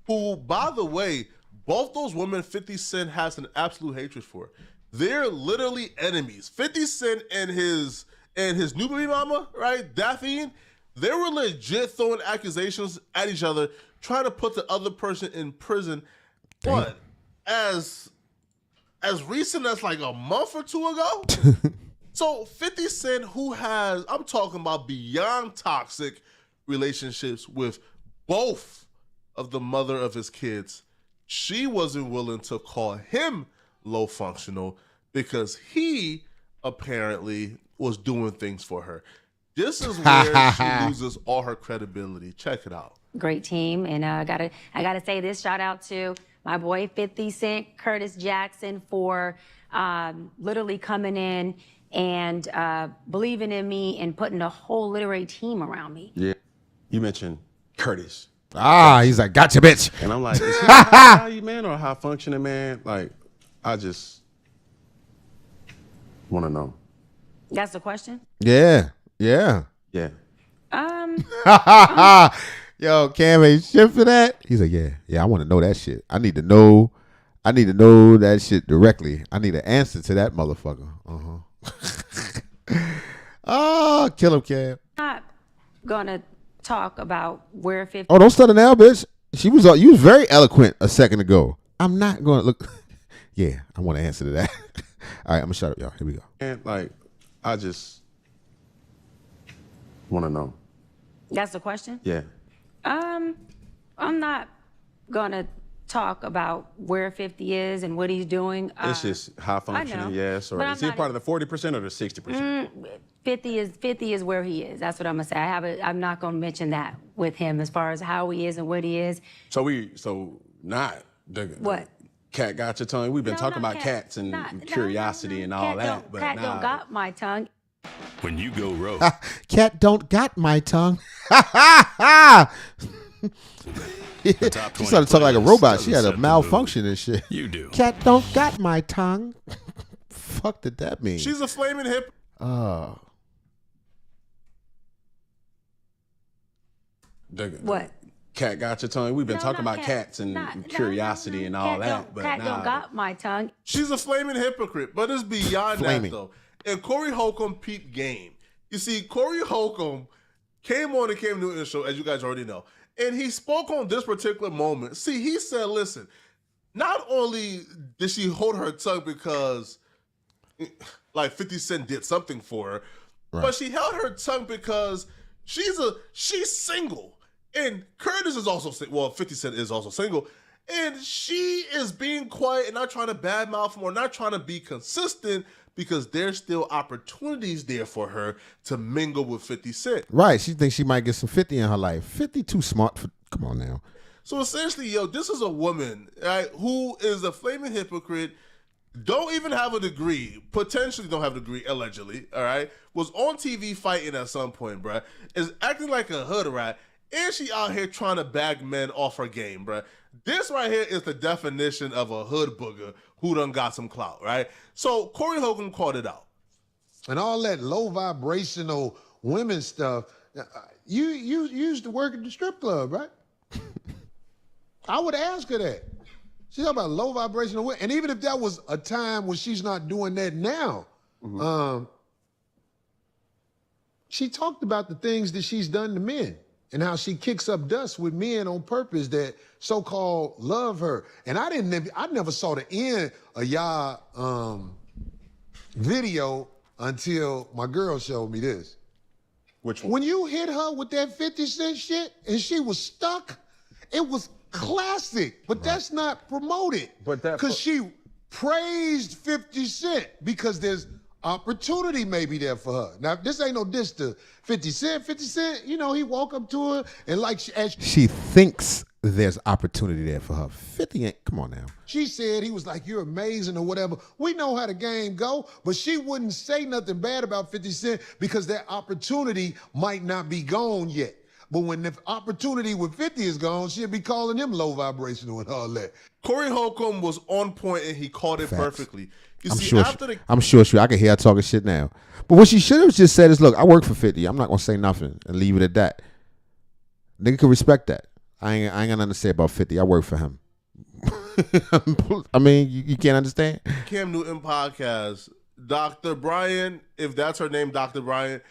who, by the way, both those women 50 Cent has an absolute hatred for. They're literally enemies. 50 Cent and his new baby mama, right, Daphne, they were legit throwing accusations at each other, trying to put the other person in prison. What? As recent as like a month or two ago? So 50 Cent, who has, I'm talking about beyond toxic relationships with both of the mother of his kids, she wasn't willing to call him low functional because he apparently was doing things for her. This is where she loses all her credibility. Check it out. Great team, and I gotta say this. Shout out to my boy 50 Cent, Curtis Jackson, for literally coming in and believing in me and putting a whole literary team around me. Yeah, you mentioned Curtis. He's like, gotcha, bitch. And I'm like, is he a high value man or a high functioning man? Like, I just want to know. That's the question? Yeah. Yo, Cam ain't shit for that. He's like, yeah, I want to know that shit. I need to know that shit directly. I need an answer to that motherfucker. Oh, kill him, Cam. I'm not gonna talk about where 50. Oh, don't stutter now, bitch. You was very eloquent a second ago. I'm not going to look. Yeah, I want to answer to that. All right, I'm going to shut up, y'all. Here we go. And like, I just want to know. That's the question? Yeah. I'm not gonna talk about where 50 is and what he's doing. It's just high functioning, yes. Or But is he part of the 40% or the 60%? 50 is where he is. That's what I'm gonna say. I'm not gonna mention that with him as far as how he is and what he is. So not the What? cat got your tongue. We've been talking about cat. cats and curiosity and all that, but Cat nah. don't got my tongue. When you go rogue. Cat don't got my tongue. She started talking like a robot. She had a malfunction and shit. You do. Cat don't got my tongue. Fuck did that mean? She's a flaming hip. What? Cat got your tongue. We've been talking about cats and curiosity and all that, but Cat nah. don't got my tongue. She's a flaming hypocrite, but it's beyond Flaming. that, though. And Corey Holcomb peeped game. You see, Corey Holcomb came on the Cam Newton show, as you guys already know, and he spoke on this particular moment. See, he said, listen, not only did she hold her tongue because, like, 50 Cent did something for her, but she held her tongue because she's single. And Curtis is also, 50 Cent is also single. And she is being quiet and not trying to badmouth him or not trying to be consistent because there's still opportunities there for her to mingle with 50 Cent. Right. She thinks she might get some 50 in her life. 50 too smart for, come on now. So essentially, this is a woman, right, who is a flaming hypocrite, don't even have a degree, potentially don't have a degree, allegedly, all right, was on TV fighting at some point, bruh, is acting like a hood rat, and she out here trying to bag men off her game, bruh. This right here is the definition of a hood booger who done got some clout, right? So Corey Holcomb called it out. And all that low vibrational women stuff, you used to work at the strip club, right? I would ask her that. She's talking about low vibrational women. And even if that was a time when she's not doing that now, she talked about the things that she's done to men and how she kicks up dust with men on purpose that so-called love her. And I never saw the end of y'all video until my girl showed me this. Which one? When you hit her with that 50 Cent shit and she was stuck, it was classic, but that's not promoted. But that because she praised 50 Cent because there's opportunity maybe there for her. Now, this ain't no diss to 50 Cent. 50 Cent, you know, he walk up to her and like she thinks there's opportunity there for her. 50 ain't, come on now. She said he was like, you're amazing or whatever. We know how the game go, but she wouldn't say nothing bad about 50 Cent because that opportunity might not be gone yet. But when the opportunity with 50 is gone, she'll be calling him low vibrational and all that. Corey Holcomb was on point and he called it perfectly. You I'm see, sure. after the I'm sure. I can hear her talking shit now. But what she should have just said is, "Look, I work for 50. I'm not gonna say nothing and leave it at that." Nigga can respect that. I ain't got nothing to say about 50. I work for him. I mean, you can't understand. Cam Newton podcast, Dr. Bryant, if that's her name, Dr. Bryant,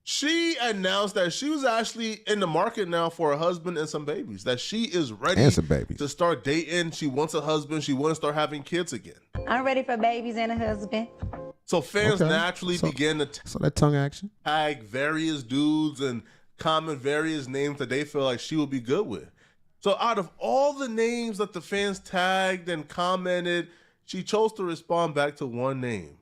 she announced that she was actually in the market now for a husband and some babies. That she is ready And some babies. to start dating. She wants a husband. She wants to start having kids again. I'm ready for babies and a husband. So fans naturally began to So that tongue action. tag various dudes and comment various names that they feel like she would be good with. So out of all the names that the fans tagged and commented, she chose to respond back to one name,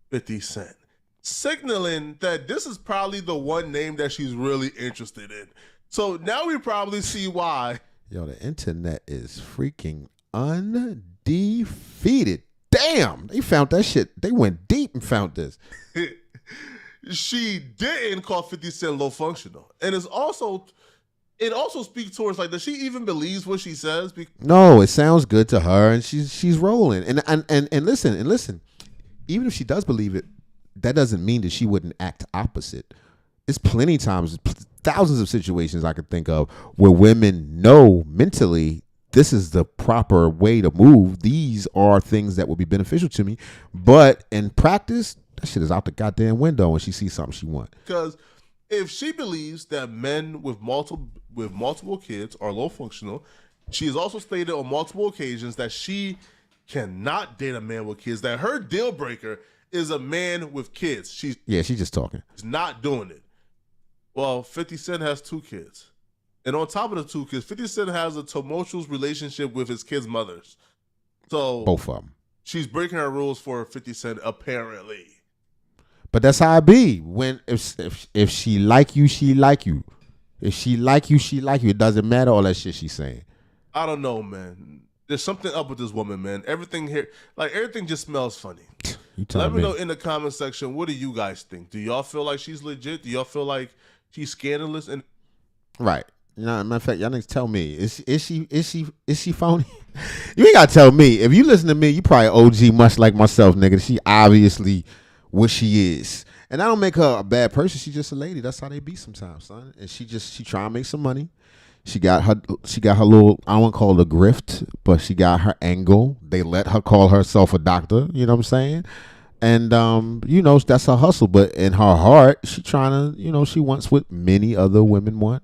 50 Cent, signaling that this is probably the one name that she's really interested in. So now we probably see why. Yo, the internet is freaking undefeated. Damn, they found that shit. They went deep and found this. She didn't call 50 Cent low functional. And it also speaks towards like, does she even believes what she says? No, it sounds good to her, and she's rolling. And listen. Even if she does believe it, that doesn't mean that she wouldn't act opposite. It's plenty times, thousands of situations I could think of where women know mentally this is the proper way to move. These are things that will be beneficial to me. But in practice, that shit is out the goddamn window when she sees something she wants. Because if she believes that men with multiple kids are low functional, she has also stated on multiple occasions that she cannot date a man with kids, that her deal breaker is a man with kids. She's just talking. not doing it. Well, 50 Cent has 2 kids. And on top of the 2 kids, 50 Cent has a tumultuous relationship with his kids' mothers. So Both of them. She's breaking her rules for 50 Cent, apparently. But that's how it be. When if she like you, she like you. If she like you, she like you. It doesn't matter all that shit she's saying. I don't know, man. There's something up with this woman, man. Everything here, like everything just smells funny. Let me know in the comment section, what do you guys think? Do y'all feel like she's legit? Do y'all feel like she's scandalous? And Right. You know, matter of fact, y'all niggas tell me, is she phony? You ain't gotta tell me. If you listen to me, you probably OG much like myself, nigga. She obviously what she is. And I don't make her a bad person. She's just a lady. That's how they be sometimes, son. And she try to make some money. She got her little, I don't want to call it a grift, but she got her angle. They let her call herself a doctor, you know what I'm saying? And, you know, that's her hustle. But in her heart, she trying to, you know, she wants what many other women want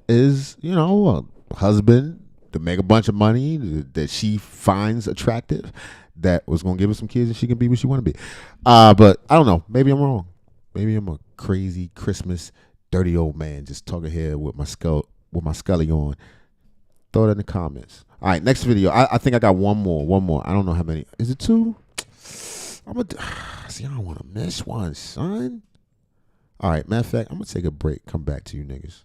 is, you know, a husband to make a bunch of money that she finds attractive, that was going to give her some kids and she can be what she want to be. But I don't know. Maybe I'm wrong. Maybe I'm a crazy Christmas dirty old man just talking here with my scully on. Throw it in the comments. All right, next video. I think I got one more. I don't know how many. Is it 2? I don't want to miss one, son. All right, matter of fact, I'm going to take a break. Come back to you niggas.